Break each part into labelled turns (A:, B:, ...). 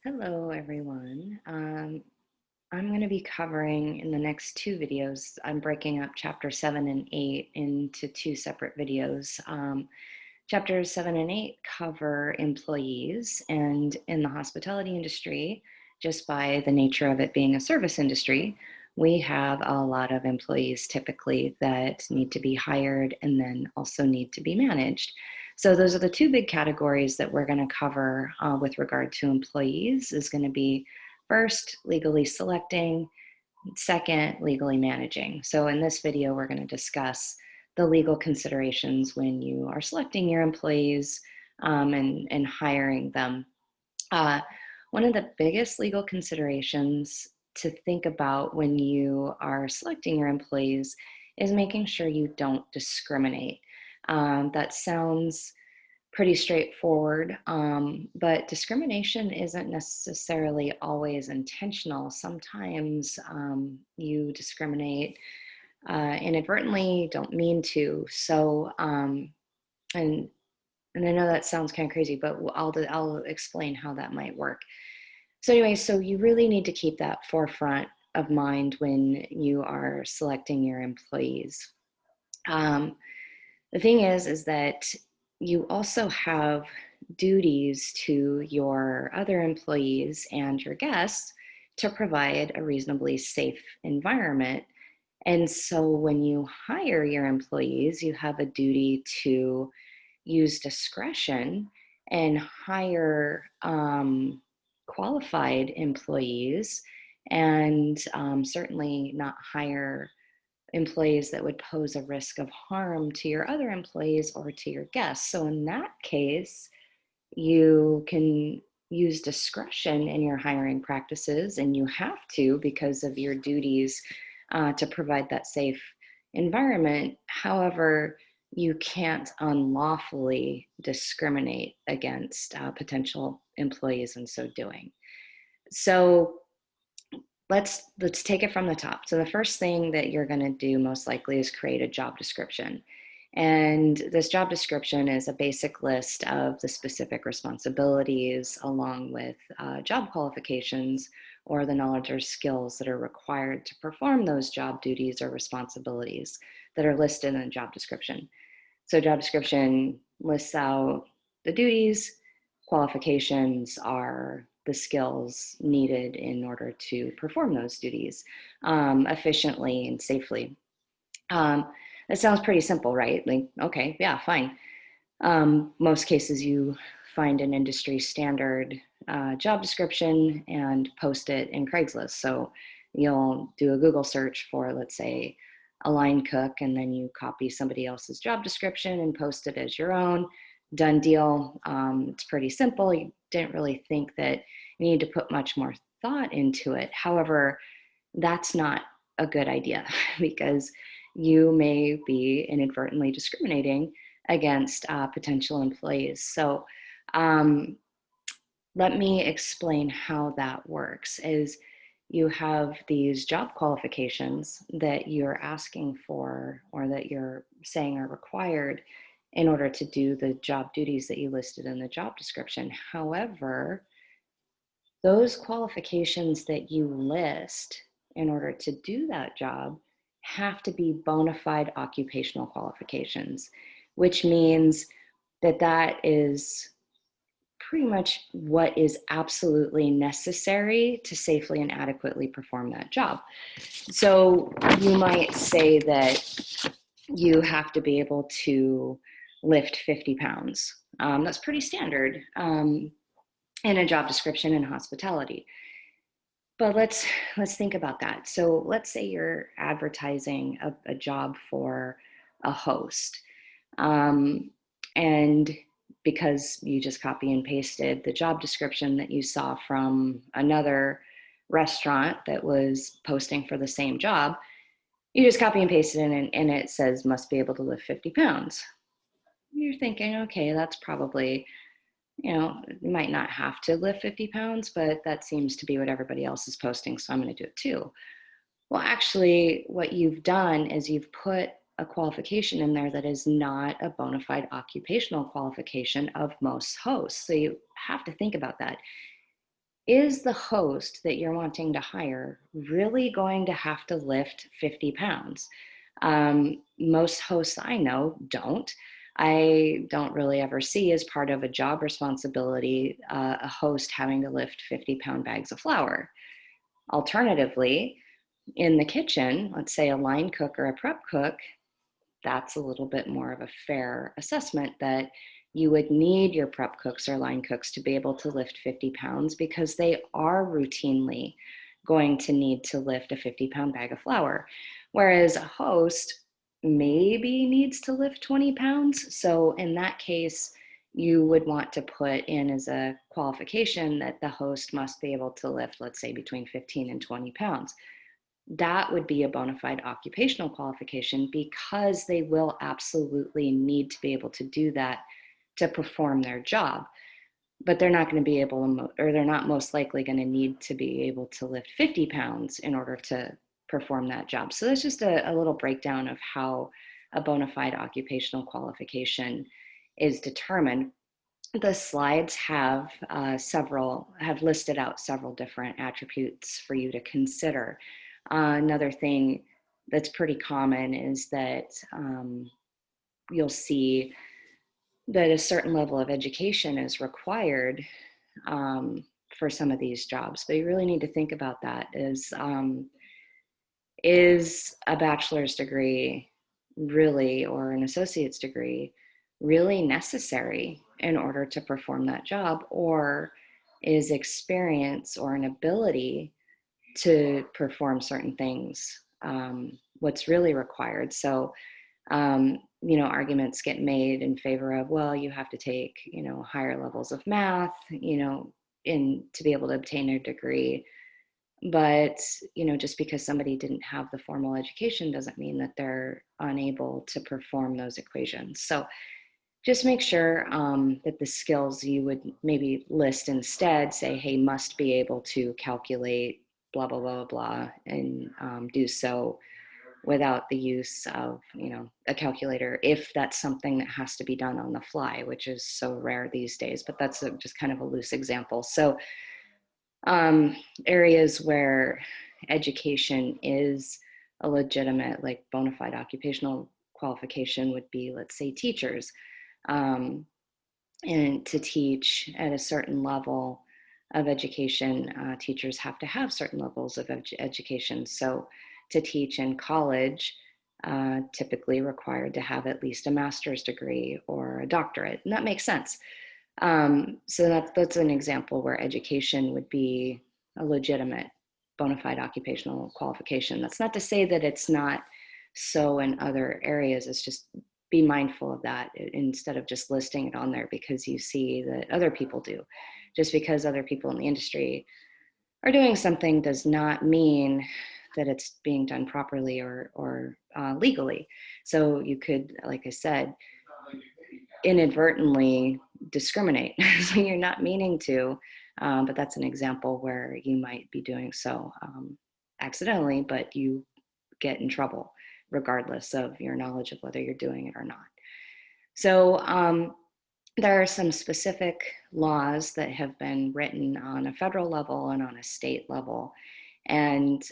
A: Hello, everyone. I'm going to be covering in the next two videos. I'm breaking up chapter 7 and 8 into two separate videos. Chapters 7 and 8 cover employees, and in the hospitality industry, just by the nature of it being a service industry, we have a lot of employees typically that need to be hired and then also need to be managed. So those are the two big categories that we're going to cover with regard to employees is going to be first, legally selecting, second, legally managing. So in this video, we're going to discuss the legal considerations when you are selecting your employees and hiring them. Uh, One of the biggest legal considerations to think about when you are selecting your employees is making sure you don't discriminate. That sounds pretty straightforward, but discrimination isn't necessarily always intentional. Sometimes you discriminate inadvertently, don't mean to. And and I know that sounds kind of crazy, but I'll explain how that might work. So anyway, so you really need to keep that forefront of mind when you are selecting your employees. Um, the thing is that you also have duties to your other employees and your guests to provide a reasonably safe environment. And so when you hire your employees, you have a duty to use discretion and hire qualified employees and certainly not hire employees that would pose a risk of harm to your other employees or to your guests. So in that case, you can use discretion in your hiring practices, and you have to because of your duties to provide that safe environment. However, you can't unlawfully discriminate against potential employees in so doing. So let's take it from the top. So the first thing that you're going to do most likely is create a job description. And this job description is a basic list of the specific responsibilities along with job qualifications or the knowledge or skills that are required to perform those job duties or responsibilities that are listed in the job description. So job description lists out the duties, qualifications are the skills needed in order to perform those duties efficiently and safely. Um, that sounds pretty simple, right? Like, okay, yeah, fine. Most cases you find an industry standard job description and post it in Craigslist. So you'll do a Google search for, let's say, a line cook, and then you copy somebody else's job description and post it as your own. Done deal. It's pretty simple. You didn't really think that you need to put much more thought into it. However, that's not a good idea because you may be inadvertently discriminating against potential employees. So um, let me explain how that works is you have these job qualifications that you're asking for or that you're saying are required in order to do the job duties that you listed in the job description. However, those qualifications that you list in order to do that job have to be bona fide occupational qualifications, which means that that is pretty much what is absolutely necessary to safely and adequately perform that job. So you might say that you have to be able to lift 50 pounds. That's pretty standard in a job description in hospitality. But let's think about that. So let's say you're advertising a job for a host, um, and because you just copy and pasted the job description that you saw from another restaurant that was posting for the same job, you just copy and paste it in, and it says must be able to lift 50 pounds. You're thinking, okay, that's probably, you might not have to lift 50 pounds, but that seems to be what everybody else is posting, so I'm going to do it too. Well, actually, what you've done is you've put a qualification in there that is not a bona fide occupational qualification of most hosts. So you have to think about that. is the host that you're wanting to hire really going to have to lift 50 pounds? Most hosts I know don't. I don't really ever see as part of a job responsibility a host having to lift 50-pound bags of flour. Alternatively, in the kitchen, let's say a line cook or a prep cook, that's a little bit more of a fair assessment that you would need your prep cooks or line cooks to be able to lift 50 pounds because they are routinely going to need to lift a 50-pound bag of flour. Whereas a host maybe needs to lift 20 pounds. So in that case, you would want to put in as a qualification that the host must be able to lift, let's say, between 15 and 20 pounds. That would be a bona fide occupational qualification because they will absolutely need to be able to do that to perform their job. But they're not going to be able to, or they're not most likely going to need to be able to lift 50 pounds in order to perform that job. So that's just a little breakdown of how a bona fide occupational qualification is determined. The slides have have listed out several different attributes for you to consider. Another thing that's pretty common is that you'll see that a certain level of education is required for some of these jobs, but you really need to think about that. Is a bachelor's degree really, or an associate's degree, really necessary in order to perform that job? Or is experience or an ability to perform certain things what's really required? So, arguments get made in favor of, well, you have to take, higher levels of math, in to be able to obtain a degree. But, just because somebody didn't have the formal education doesn't mean that they're unable to perform those equations. So just make sure that the skills you would maybe list instead say, hey, must be able to calculate blah, blah, blah, blah, and do so without the use of, a calculator, if that's something that has to be done on the fly, which is so rare these days. But that's just kind of a loose example. So areas where education is a legitimate, like bona fide occupational qualification would be, let's say, teachers. Um, and to teach at a certain level of education, teachers have to have certain levels of education. So to teach in college, typically required to have at least a master's degree or a doctorate, and that makes sense. So that's an example where education would be a legitimate bona fide occupational qualification. That's not to say that it's not so in other areas. It's just be mindful of that instead of just listing it on there because you see that other people do. Just because other people in the industry are doing something does not mean that it's being done properly or legally. So you could, like I said, inadvertently discriminate. So you're not meaning to, but that's an example where you might be doing so accidentally, but you get in trouble regardless of your knowledge of whether you're doing it or not. So there are some specific laws that have been written on a federal level and on a state level. And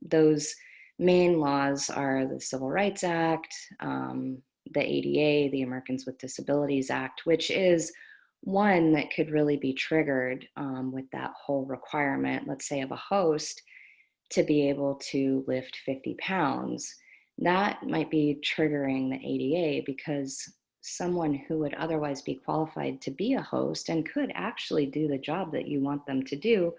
A: those main laws are the Civil Rights Act, the ADA, the Americans with Disabilities Act, which is one that could really be triggered with that whole requirement, let's say, of a host to be able to lift 50 pounds. That might be triggering the ADA because someone who would otherwise be qualified to be a host and could actually do the job that you want them to do,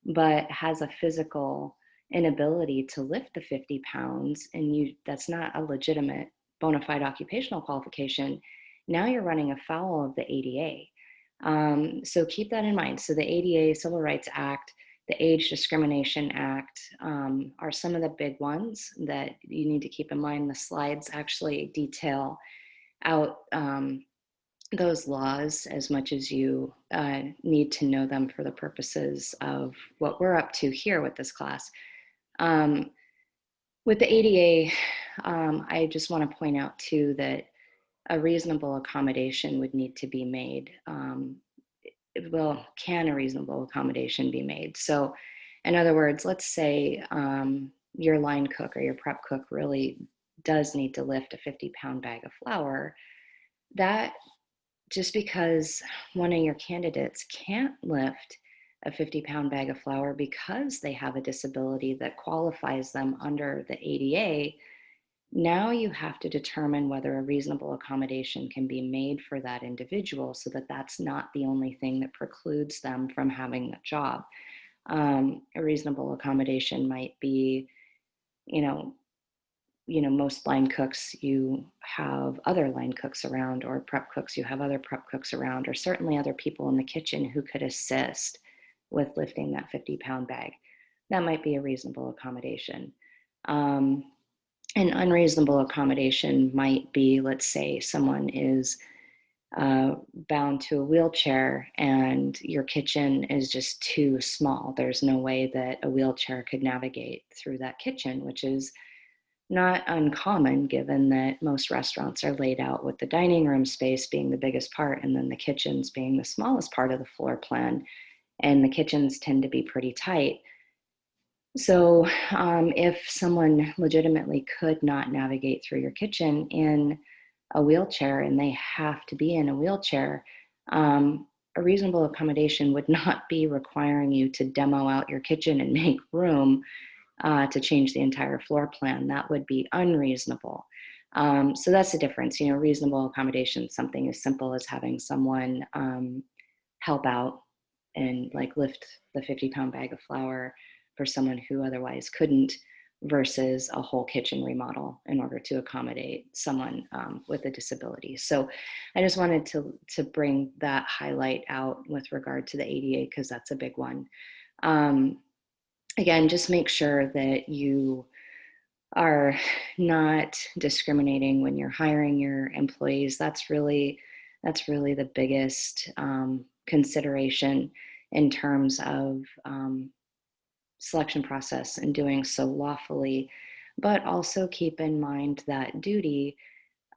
A: but has a physical inability to lift the 50 pounds, and that's not a legitimate bona fide occupational qualification, now you're running afoul of the ADA. So keep that in mind. So the ADA, Civil Rights Act, the Age Discrimination Act are some of the big ones that you need to keep in mind. The slides actually detail out those laws as much as you need to know them for the purposes of what we're up to here with this class. With the ADA, I just want to point out too that a reasonable accommodation would need to be made well, can a reasonable accommodation be made? So, in other words, let's say your line cook or your prep cook really does need to lift a 50-pound bag of flour. That just because one of your candidates can't lift a 50-pound bag of flour because they have a disability that qualifies them under the ADA, now you have to determine whether a reasonable accommodation can be made for that individual so that that's not the only thing that precludes them from having the job. A reasonable accommodation might be, you know, most line cooks, you have other line cooks around, or prep cooks, you have other prep cooks around, or certainly other people in the kitchen who could assist with lifting that 50-pound bag. That might be a reasonable accommodation. Um, an unreasonable accommodation might be, let's say, someone is bound to a wheelchair and your kitchen is just too small. There's no way that a wheelchair could navigate through that kitchen, which is not uncommon given that most restaurants are laid out with the dining room space being the biggest part and then the kitchens being the smallest part of the floor plan. And the kitchens tend to be pretty tight. So, if someone legitimately could not navigate through your kitchen in a wheelchair and they have to be in a wheelchair, a reasonable accommodation would not be requiring you to demo out your kitchen and make room to change the entire floor plan. That would be unreasonable. So that's the difference. Reasonable accommodation, something as simple as having someone help out and like lift the 50-pound bag of flour for someone who otherwise couldn't, versus a whole kitchen remodel in order to accommodate someone with a disability. So I just wanted to bring that highlight out with regard to the ADA because that's a big one. Again, just make sure that you are not discriminating when you're hiring your employees. That's really the biggest consideration in terms of selection process and doing so lawfully. But also keep in mind that duty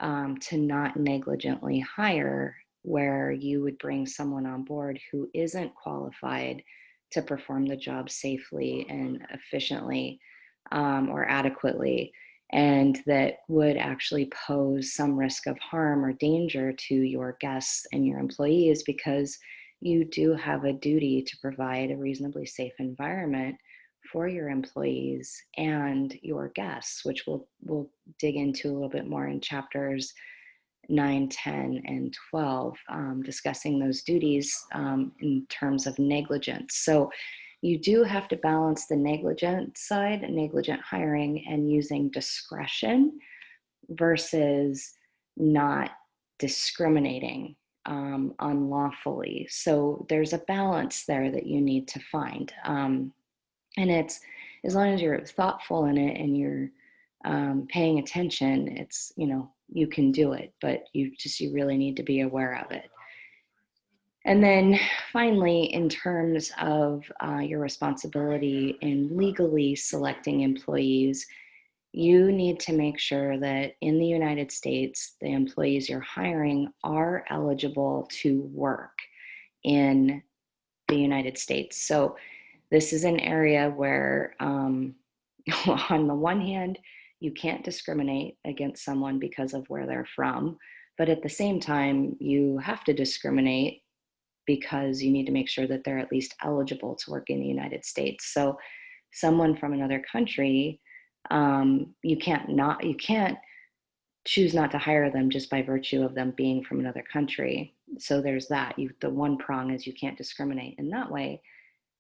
A: to not negligently hire, where you would bring someone on board who isn't qualified to perform the job safely and efficiently or adequately, and that would actually pose some risk of harm or danger to your guests and your employees, because you do have a duty to provide a reasonably safe environment for your employees and your guests, which we'll dig into a little bit more in chapters 9, 10, and 12, discussing those duties in terms of negligence. So you do have to balance the negligent side, negligent hiring, and using discretion versus not discriminating unlawfully. So there's a balance there that you need to find. And it's, as long as you're thoughtful in it and you're paying attention, it's, you can do it, but you really need to be aware of it. And then finally, in terms of your responsibility in legally selecting employees, you need to make sure that in the United States, the employees you're hiring are eligible to work in the United States. So this is an area where, on the one hand, you can't discriminate against someone because of where they're from, but at the same time, you have to discriminate because you need to make sure that they're at least eligible to work in the United States. So someone from another country, you can't choose not to hire them just by virtue of them being from another country. So there's that. The one prong is you can't discriminate in that way.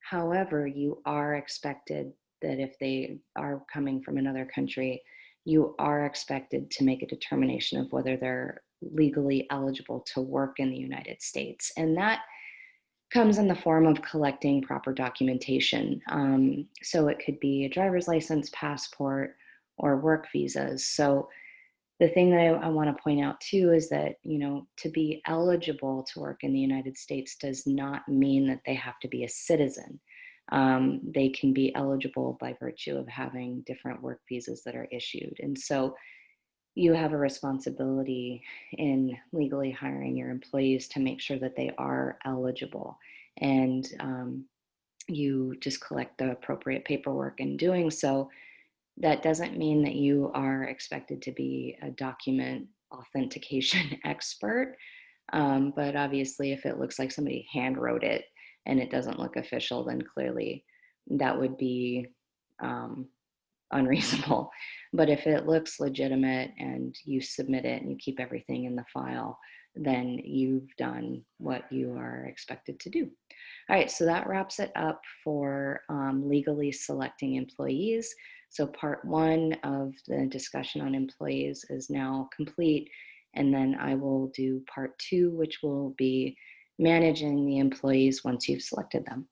A: However, you are expected that if they are coming from another country, you are expected to make a determination of whether they're legally eligible to work in the United States. And that comes in the form of collecting proper documentation. So it could be a driver's license, passport, or work visas. So the thing that I want to point out too is that, to be eligible to work in the United States does not mean that they have to be a citizen. They can be eligible by virtue of having different work visas that are issued. And so you have a responsibility in legally hiring your employees to make sure that they are eligible. And you just collect the appropriate paperwork in doing so. That doesn't mean that you are expected to be a document authentication expert. But obviously, if it looks like somebody hand wrote it and it doesn't look official, then clearly that would be um, unreasonable. But if it looks legitimate and you submit it and you keep everything in the file, then you've done what you are expected to do. All right, so that wraps it up for legally selecting employees. So part one of the discussion on employees is now complete. And then I will do part two, which will be managing the employees once you've selected them.